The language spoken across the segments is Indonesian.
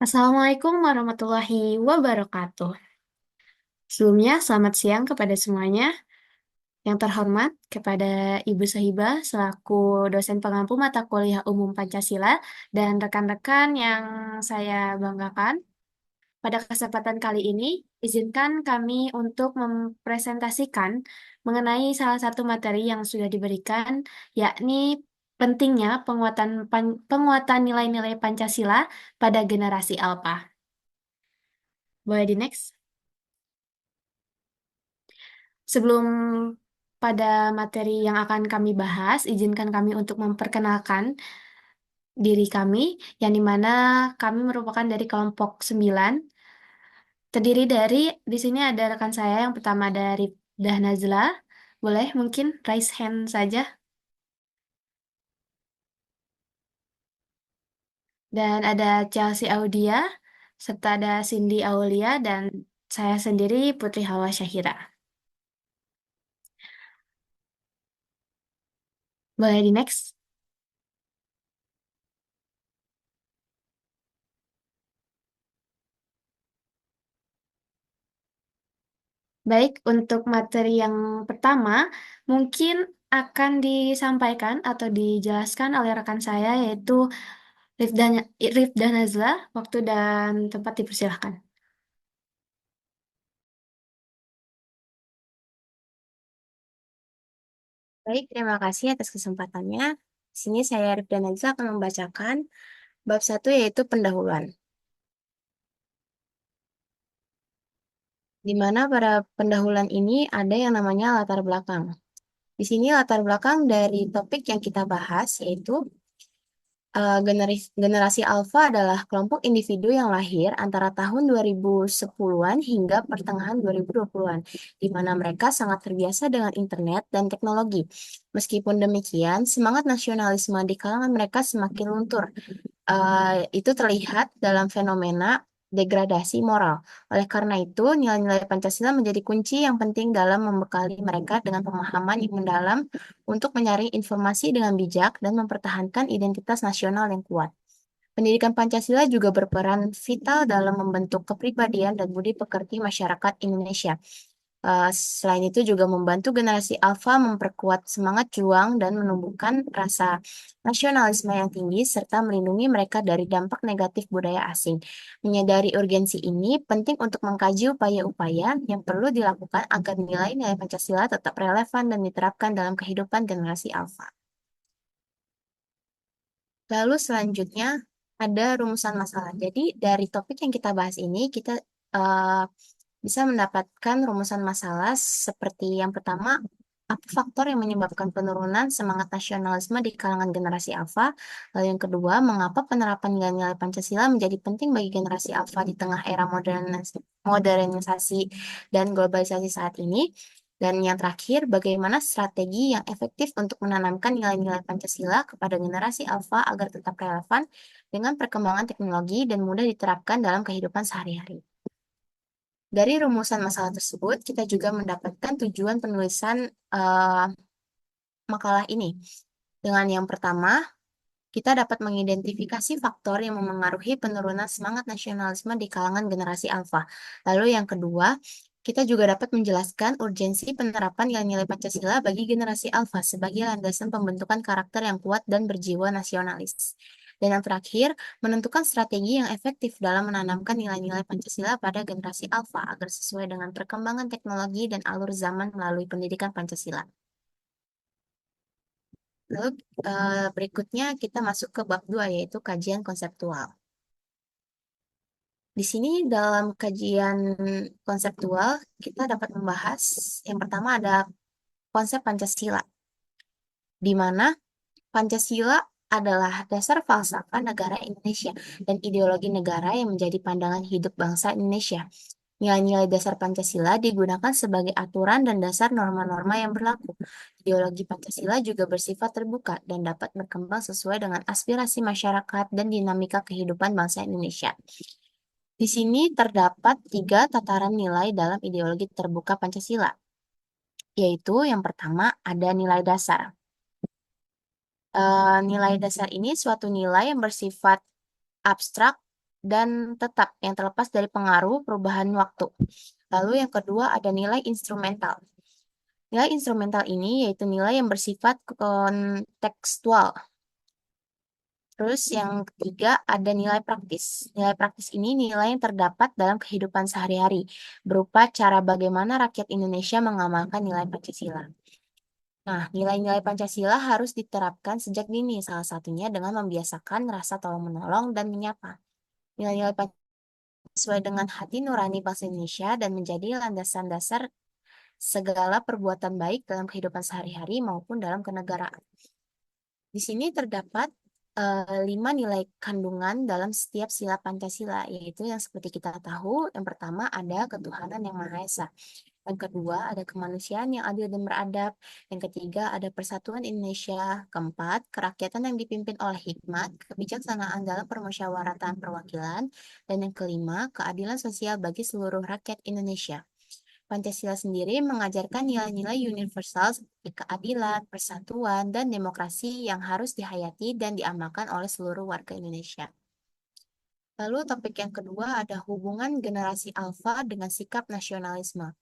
Assalamualaikum warahmatullahi wabarakatuh. Sebelumnya, selamat siang kepada semuanya. Yang terhormat kepada Ibu Sahibah selaku dosen pengampu mata kuliah umum Pancasila dan rekan-rekan yang saya banggakan. Pada kesempatan kali ini, izinkan kami untuk mempresentasikan mengenai salah satu materi yang sudah diberikan, yakni pentingnya penguatan nilai-nilai Pancasila pada generasi Alpha. Boleh di next? Sebelum pada materi yang akan kami bahas, izinkan kami untuk memperkenalkan diri kami, yang dimana kami merupakan dari kelompok 9, terdiri dari, di sini ada rekan saya, yang pertama dari Dahnazla, boleh mungkin raise hand saja, dan ada Chelsea Audia, serta ada Cindy Aulia, dan saya sendiri Putri Hawa Syahira. Boleh di next? Baik, untuk materi yang pertama, mungkin akan disampaikan atau dijelaskan oleh rekan saya, yaitu Rifda Nazla. Waktu dan tempat dipersilahkan. Baik, terima kasih atas kesempatannya. Di sini saya Rifda Najla akan membacakan bab satu yaitu pendahuluan. Di mana pada pendahuluan ini ada yang namanya latar belakang. Di sini latar belakang dari topik yang kita bahas yaitu generasi alfa adalah kelompok individu yang lahir antara tahun 2010-an hingga pertengahan 2020-an, di mana mereka sangat terbiasa dengan internet dan teknologi. Meskipun demikian, semangat nasionalisme di kalangan mereka semakin luntur. Itu terlihat dalam fenomena degradasi moral. Oleh karena itu, nilai-nilai Pancasila menjadi kunci yang penting dalam membekali mereka dengan pemahaman yang mendalam untuk menyaring informasi dengan bijak dan mempertahankan identitas nasional yang kuat. Pendidikan Pancasila juga berperan vital dalam membentuk kepribadian dan budi pekerti masyarakat Indonesia. Selain itu juga membantu generasi alfa memperkuat semangat juang dan menumbuhkan rasa nasionalisme yang tinggi serta melindungi mereka dari dampak negatif budaya asing. Menyadari urgensi ini penting untuk mengkaji upaya-upaya yang perlu dilakukan agar nilai-nilai Pancasila tetap relevan dan diterapkan dalam kehidupan generasi alfa. Lalu selanjutnya ada rumusan masalah. Jadi dari topik yang kita bahas ini kita eh, bisa mendapatkan rumusan masalah seperti yang pertama, apa faktor yang menyebabkan penurunan semangat nasionalisme di kalangan generasi alfa? Lalu yang kedua, mengapa penerapan nilai-nilai Pancasila menjadi penting bagi generasi alfa di tengah era modernisasi dan globalisasi saat ini? Dan yang terakhir, bagaimana strategi yang efektif untuk menanamkan nilai-nilai Pancasila kepada generasi alfa agar tetap relevan dengan perkembangan teknologi dan mudah diterapkan dalam kehidupan sehari-hari. Dari rumusan masalah tersebut, kita juga mendapatkan tujuan penulisan eh, makalah ini. Dengan yang pertama, kita dapat mengidentifikasi faktor yang memengaruhi penurunan semangat nasionalisme di kalangan generasi alfa. Lalu yang kedua, kita juga dapat menjelaskan urgensi penerapan nilai-nilai Pancasila bagi generasi alfa sebagai landasan pembentukan karakter yang kuat dan berjiwa nasionalis. Dan yang terakhir, menentukan strategi yang efektif dalam menanamkan nilai-nilai Pancasila pada generasi alfa agar sesuai dengan perkembangan teknologi dan alur zaman melalui pendidikan Pancasila. Lalu berikutnya kita masuk ke bab 2 yaitu kajian konseptual. Di sini dalam kajian konseptual kita dapat membahas yang pertama ada konsep Pancasila, di mana Pancasila adalah dasar falsafah negara Indonesia dan ideologi negara yang menjadi pandangan hidup bangsa Indonesia. Nilai-nilai dasar Pancasila digunakan sebagai aturan dan dasar norma-norma yang berlaku. Ideologi Pancasila juga bersifat terbuka dan dapat berkembang sesuai dengan aspirasi masyarakat dan dinamika kehidupan bangsa Indonesia. Di sini terdapat tiga tataran nilai dalam ideologi terbuka Pancasila, yaitu yang pertama ada nilai dasar. Nilai dasar ini suatu nilai yang bersifat abstrak dan tetap yang terlepas dari pengaruh perubahan waktu. Lalu yang kedua ada nilai instrumental. Nilai instrumental ini yaitu nilai yang bersifat kontekstual. Terus yang ketiga ada nilai praktis. Nilai praktis ini nilai yang terdapat dalam kehidupan sehari-hari, berupa cara bagaimana rakyat Indonesia mengamalkan nilai Pancasila. Nah, nilai-nilai Pancasila harus diterapkan sejak dini, salah satunya dengan membiasakan rasa tolong-menolong dan menyapa. Nilai-nilai Pancasila sesuai dengan hati nurani bangsa Indonesia dan menjadi landasan dasar segala perbuatan baik dalam kehidupan sehari-hari maupun dalam kenegaraan. Di sini terdapat 5 nilai kandungan dalam setiap sila Pancasila, yaitu yang seperti kita tahu, yang pertama ada ketuhanan yang Maha Esa. Yang kedua, ada kemanusiaan yang adil dan beradab. Yang ketiga, ada persatuan Indonesia. Keempat, kerakyatan yang dipimpin oleh hikmat, kebijaksanaan dalam permusyawaratan perwakilan. Dan yang kelima, keadilan sosial bagi seluruh rakyat Indonesia. Pancasila sendiri mengajarkan nilai-nilai universal seperti keadilan, persatuan, dan demokrasi yang harus dihayati dan diamalkan oleh seluruh warga Indonesia. Lalu topik yang kedua ada hubungan generasi alfa dengan sikap nasionalisme.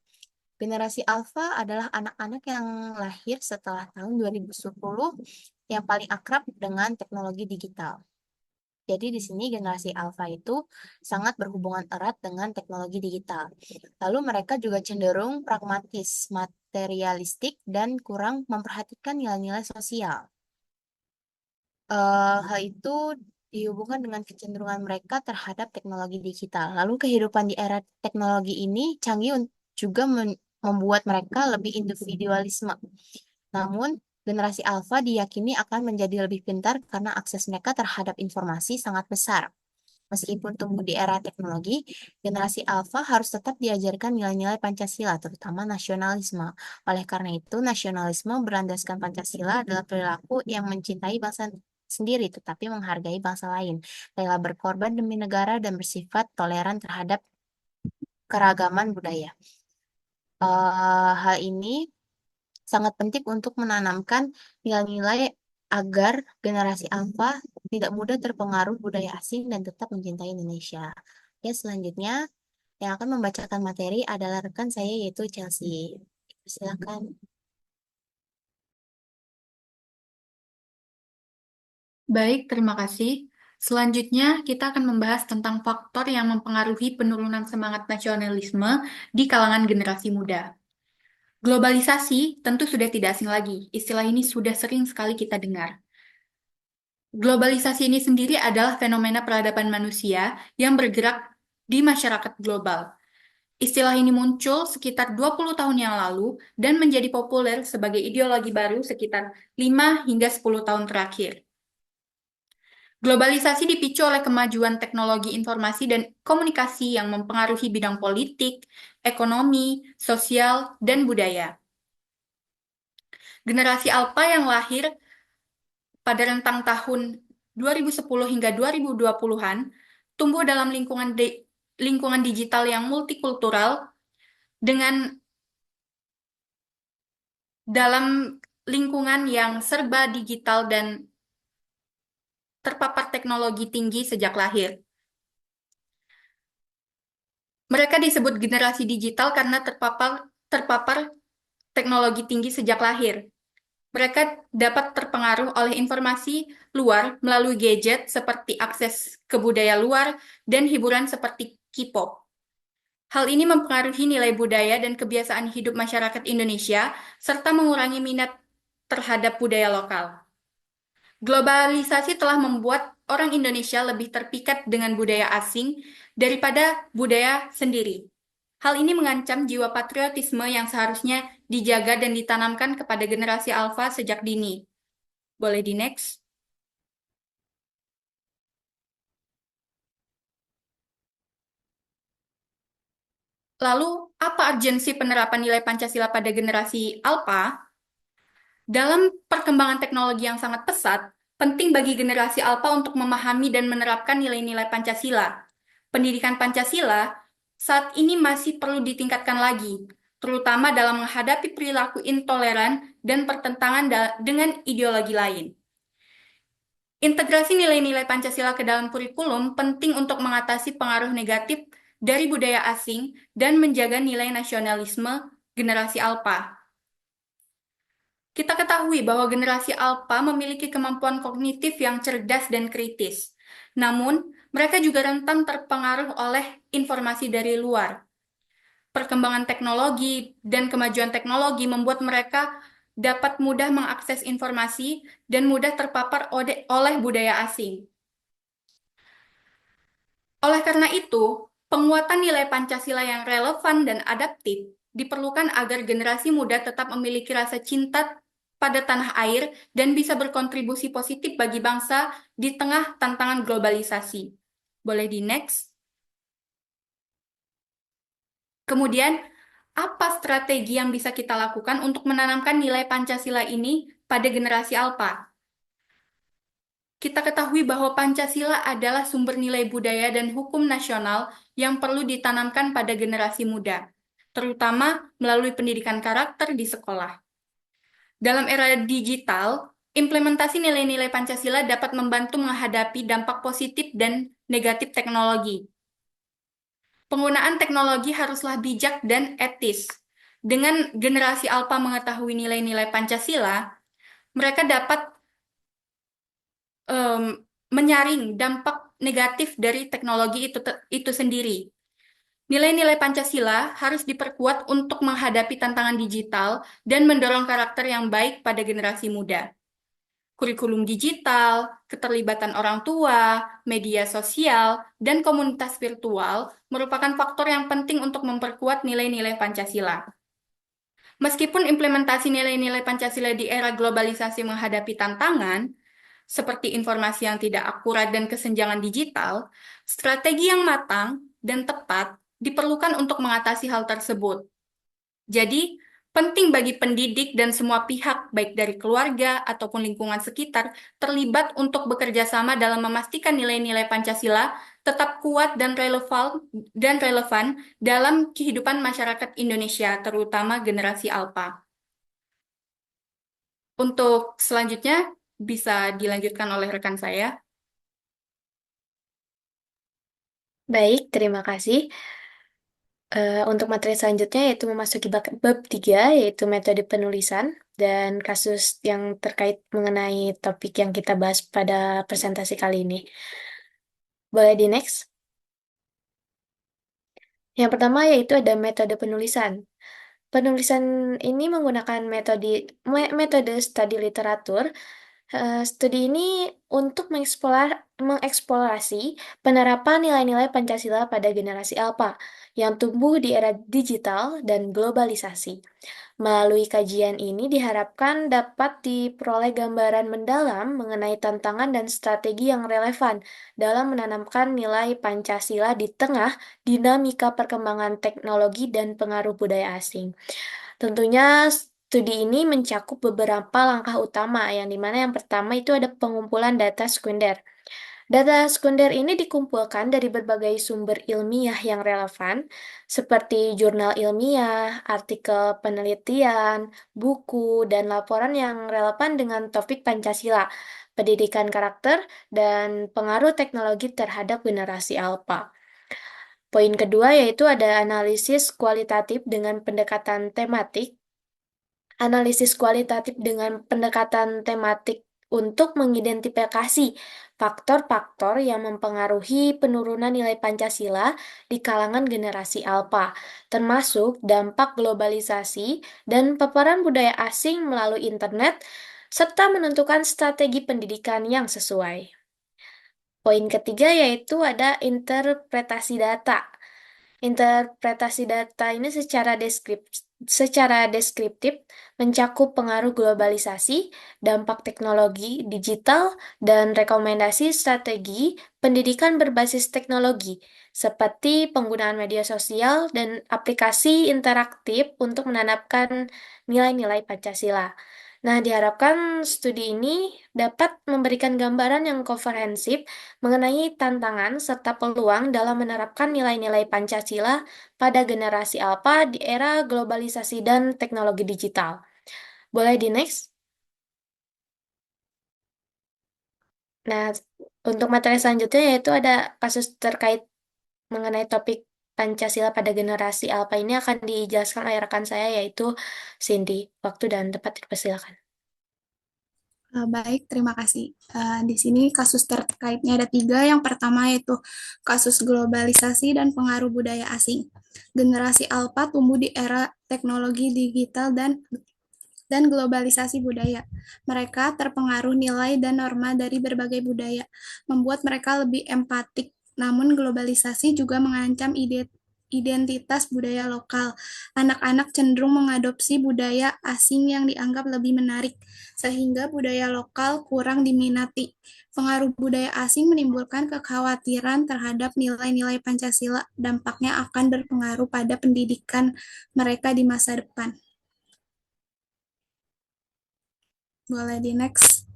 Generasi alfa adalah anak-anak yang lahir setelah tahun 2010 yang paling akrab dengan teknologi digital. Jadi di sini generasi alfa itu sangat berhubungan erat dengan teknologi digital. Lalu mereka juga cenderung pragmatis, materialistik, dan kurang memperhatikan nilai-nilai sosial. Hal itu dihubungkan dengan kecenderungan mereka terhadap teknologi digital. Lalu kehidupan di era teknologi ini canggih juga membuat mereka lebih individualisme. Namun, generasi alfa diyakini akan menjadi lebih pintar karena akses mereka terhadap informasi sangat besar. Meskipun tumbuh di era teknologi, generasi alfa harus tetap diajarkan nilai-nilai Pancasila, terutama nasionalisme. Oleh karena itu, nasionalisme berlandaskan Pancasila adalah perilaku yang mencintai bangsa sendiri, tetapi menghargai bangsa lain, rela berkorban demi negara, dan bersifat toleran terhadap keragaman budaya. Hal ini sangat penting untuk menanamkan nilai-nilai agar generasi alfa tidak mudah terpengaruh budaya asing dan tetap mencintai Indonesia. Ya, selanjutnya yang akan membacakan materi adalah rekan saya yaitu Chelsea. Silakan. Baik, terima kasih. Selanjutnya, kita akan membahas tentang faktor yang mempengaruhi penurunan semangat nasionalisme di kalangan generasi muda. Globalisasi tentu sudah tidak asing lagi. Istilah ini sudah sering sekali kita dengar. Globalisasi ini sendiri adalah fenomena peradaban manusia yang bergerak di masyarakat global. Istilah ini muncul sekitar 20 tahun yang lalu dan menjadi populer sebagai ideologi baru sekitar 5 hingga 10 tahun terakhir. Globalisasi dipicu oleh kemajuan teknologi informasi dan komunikasi yang mempengaruhi bidang politik, ekonomi, sosial, dan budaya. Generasi Alpha yang lahir pada rentang tahun 2010 hingga 2020-an tumbuh dalam lingkungan digital yang multikultural dengan dalam lingkungan yang serba digital dan terpapar teknologi tinggi sejak lahir. Mereka disebut generasi digital karena terpapar teknologi tinggi sejak lahir. Mereka dapat terpengaruh oleh informasi luar melalui gadget seperti akses ke budaya luar dan hiburan seperti K-pop. Hal ini mempengaruhi nilai budaya dan kebiasaan hidup masyarakat Indonesia, serta mengurangi minat terhadap budaya lokal. Globalisasi telah membuat orang Indonesia lebih terpikat dengan budaya asing daripada budaya sendiri. Hal ini mengancam jiwa patriotisme yang seharusnya dijaga dan ditanamkan kepada generasi alfa sejak dini. Boleh di next? Lalu, apa urgensi penerapan nilai Pancasila pada generasi alfa? Dalam perkembangan teknologi yang sangat pesat, penting bagi generasi alfa untuk memahami dan menerapkan nilai-nilai Pancasila. Pendidikan Pancasila saat ini masih perlu ditingkatkan lagi, terutama dalam menghadapi perilaku intoleran dan pertentangan dengan ideologi lain. Integrasi nilai-nilai Pancasila ke dalam kurikulum penting untuk mengatasi pengaruh negatif dari budaya asing dan menjaga nilai nasionalisme generasi Alpha. Kita ketahui bahwa generasi Alpha memiliki kemampuan kognitif yang cerdas dan kritis. Namun, mereka juga rentan terpengaruh oleh informasi dari luar. Perkembangan teknologi dan kemajuan teknologi membuat mereka dapat mudah mengakses informasi dan mudah terpapar oleh budaya asing. Oleh karena itu, penguatan nilai Pancasila yang relevan dan adaptif diperlukan agar generasi muda tetap memiliki rasa cinta pada tanah air dan bisa berkontribusi positif bagi bangsa di tengah tantangan globalisasi. Boleh di next? Kemudian, apa strategi yang bisa kita lakukan untuk menanamkan nilai Pancasila ini pada generasi Alpha? Kita ketahui bahwa Pancasila adalah sumber nilai budaya dan hukum nasional yang perlu ditanamkan pada generasi muda, terutama melalui pendidikan karakter di sekolah. Dalam era digital, implementasi nilai-nilai Pancasila dapat membantu menghadapi dampak positif dan negatif teknologi. Penggunaan teknologi haruslah bijak dan etis. Dengan generasi Alpha mengetahui nilai-nilai Pancasila, mereka dapat em, menyaring dampak negatif dari teknologi itu sendiri. Nilai-nilai Pancasila harus diperkuat untuk menghadapi tantangan digital dan mendorong karakter yang baik pada generasi muda. Kurikulum digital, keterlibatan orang tua, media sosial, dan komunitas virtual merupakan faktor yang penting untuk memperkuat nilai-nilai Pancasila. Meskipun implementasi nilai-nilai Pancasila di era globalisasi menghadapi tantangan, seperti informasi yang tidak akurat dan kesenjangan digital, strategi yang matang dan tepat diperlukan untuk mengatasi hal tersebut. Jadi, penting bagi pendidik dan semua pihak, baik dari keluarga ataupun lingkungan sekitar, terlibat untuk bekerja sama dalam memastikan nilai-nilai Pancasila tetap kuat dan relevan dalam kehidupan masyarakat Indonesia, terutama generasi Alpha. Untuk selanjutnya, bisa dilanjutkan oleh rekan saya. Baik, terima kasih. Untuk materi selanjutnya yaitu memasuki bab 3, yaitu metode penulisan dan kasus yang terkait mengenai topik yang kita bahas pada presentasi kali ini. Boleh di next? Yang pertama yaitu ada metode penulisan. Penulisan ini menggunakan metode studi literatur. Studi ini untuk mengeksplorasi penerapan nilai-nilai Pancasila pada generasi Alpha yang tumbuh di era digital dan globalisasi. Melalui kajian ini diharapkan dapat diperoleh gambaran mendalam mengenai tantangan dan strategi yang relevan dalam menanamkan nilai Pancasila di tengah dinamika perkembangan teknologi dan pengaruh budaya asing. Tentunya studi ini mencakup beberapa langkah utama, yang dimana yang pertama itu ada pengumpulan data sekunder. Data sekunder ini dikumpulkan dari berbagai sumber ilmiah yang relevan, seperti jurnal ilmiah, artikel penelitian, buku, dan laporan yang relevan dengan topik Pancasila, pendidikan karakter, dan pengaruh teknologi terhadap generasi Alpha. Poin kedua yaitu ada analisis kualitatif dengan pendekatan tematik. Analisis kualitatif dengan pendekatan tematik untuk mengidentifikasi faktor-faktor yang mempengaruhi penurunan nilai Pancasila di kalangan generasi Alpha, termasuk dampak globalisasi dan paparan budaya asing melalui internet, serta menentukan strategi pendidikan yang sesuai. Poin ketiga yaitu ada interpretasi data. Interpretasi data ini secara deskriptif mencakup pengaruh globalisasi, dampak teknologi digital, dan rekomendasi strategi pendidikan berbasis teknologi, seperti penggunaan media sosial dan aplikasi interaktif untuk menanamkan nilai-nilai Pancasila. Nah, diharapkan studi ini dapat memberikan gambaran yang komprehensif mengenai tantangan serta peluang dalam menerapkan nilai-nilai Pancasila pada generasi Alpha di era globalisasi dan teknologi digital. Boleh di next? Nah, untuk materi selanjutnya yaitu ada kasus terkait mengenai topik Pancasila pada generasi Alpha ini akan dijelaskan oleh rekan saya yaitu Cindy. Waktu dan tempat dipersilakan. Baik, terima kasih. Di sini kasus terkaitnya ada tiga. Yang pertama yaitu kasus globalisasi dan pengaruh budaya asing. Generasi Alpha tumbuh di era teknologi digital dan globalisasi budaya. Mereka terpengaruh nilai dan norma dari berbagai budaya, membuat mereka lebih empatik. Namun globalisasi juga mengancam identitas budaya lokal. Anak-anak cenderung mengadopsi budaya asing yang dianggap lebih menarik, sehingga budaya lokal kurang diminati. Pengaruh budaya asing menimbulkan kekhawatiran terhadap nilai-nilai Pancasila. Dampaknya akan berpengaruh pada pendidikan mereka di masa depan. Boleh di next.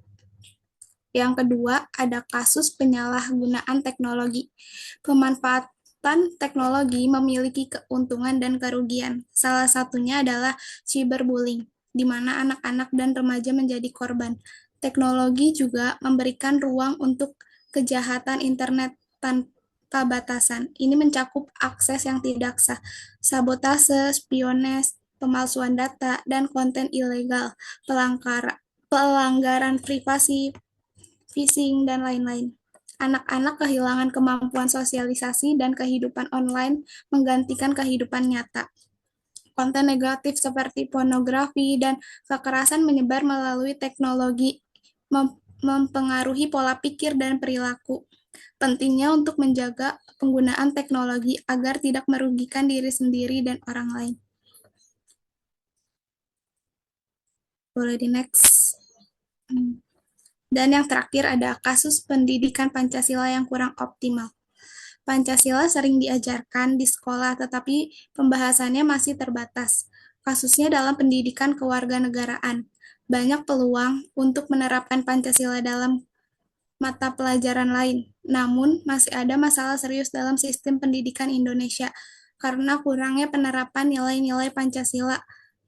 Yang kedua, ada kasus penyalahgunaan teknologi. Pemanfaatan teknologi memiliki keuntungan dan kerugian. Salah satunya adalah cyberbullying, di mana anak-anak dan remaja menjadi korban. Teknologi juga memberikan ruang untuk kejahatan internet tanpa batasan. Ini mencakup akses yang tidak sah, sabotase, spionase, pemalsuan data, dan konten ilegal, pelanggaran privasi, phishing, dan lain-lain. Anak-anak kehilangan kemampuan sosialisasi dan kehidupan online menggantikan kehidupan nyata. Konten negatif seperti pornografi dan kekerasan menyebar melalui teknologi, mempengaruhi pola pikir dan perilaku. Pentingnya untuk menjaga penggunaan teknologi agar tidak merugikan diri sendiri dan orang lain. Boleh di next. Dan yang terakhir ada kasus pendidikan Pancasila yang kurang optimal. Pancasila sering diajarkan di sekolah, tetapi pembahasannya masih terbatas. Kasusnya dalam pendidikan kewarganegaraan. Banyak peluang untuk menerapkan Pancasila dalam mata pelajaran lain, namun masih ada masalah serius dalam sistem pendidikan Indonesia karena kurangnya penerapan nilai-nilai Pancasila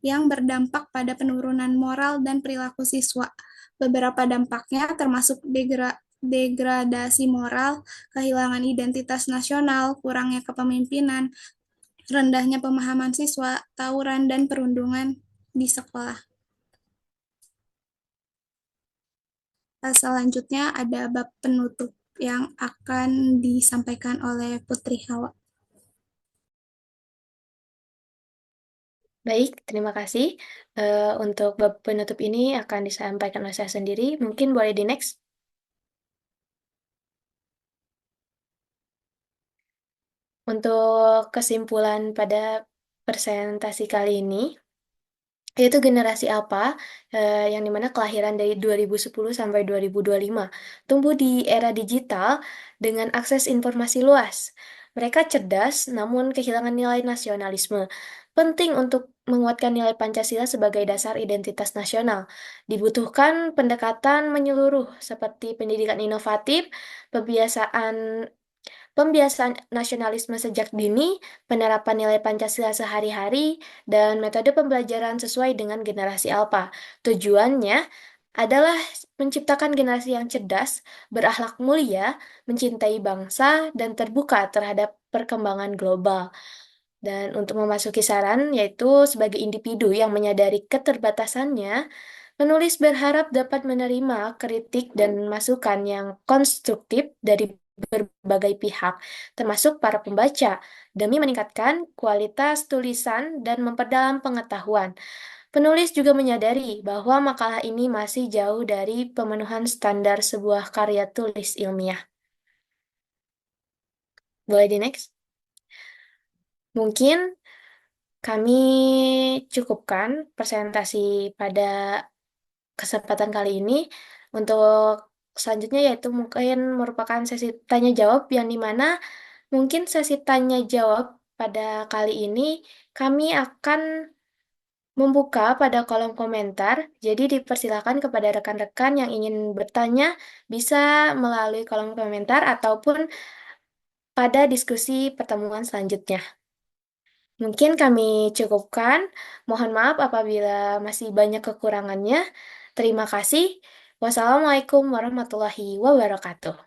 yang berdampak pada penurunan moral dan perilaku siswa. Beberapa dampaknya termasuk degradasi moral, kehilangan identitas nasional, kurangnya kepemimpinan, rendahnya pemahaman siswa, tawuran, dan perundungan di sekolah. Selanjutnya ada bab penutup yang akan disampaikan oleh Putri Hawa. Baik, terima kasih. Untuk bab penutup ini akan disampaikan oleh saya sendiri. Mungkin boleh di next. Untuk kesimpulan pada presentasi kali ini, yaitu generasi apa yang dimana kelahiran dari 2010 sampai 2025 tumbuh di era digital dengan akses informasi luas. Mereka cerdas namun kehilangan nilai nasionalisme. Penting untuk menguatkan nilai Pancasila sebagai dasar identitas nasional. Dibutuhkan pendekatan menyeluruh seperti pendidikan inovatif, pembiasaan Pembiasaan nasionalisme sejak dini, penerapan nilai Pancasila sehari-hari, dan metode pembelajaran sesuai dengan generasi Alpha. Tujuannya adalah menciptakan generasi yang cerdas, berakhlak mulia, mencintai bangsa, dan terbuka terhadap perkembangan global. Dan untuk memasuki saran, yaitu sebagai individu yang menyadari keterbatasannya, penulis berharap dapat menerima kritik dan masukan yang konstruktif dari berbagai pihak, termasuk para pembaca, demi meningkatkan kualitas tulisan dan memperdalam pengetahuan. Penulis juga menyadari bahwa makalah ini masih jauh dari pemenuhan standar sebuah karya tulis ilmiah. Boleh di next? Mungkin kami cukupkan presentasi pada kesempatan kali ini. Untuk selanjutnya yaitu mungkin merupakan sesi tanya jawab yang dimana mungkin sesi tanya jawab pada kali ini kami akan membuka pada kolom komentar. Jadi dipersilakan kepada rekan-rekan yang ingin bertanya bisa melalui kolom komentar ataupun pada diskusi pertemuan selanjutnya. Mungkin kami cukupkan. Mohon maaf apabila masih banyak kekurangannya. Terima kasih. Wassalamualaikum warahmatullahi wabarakatuh.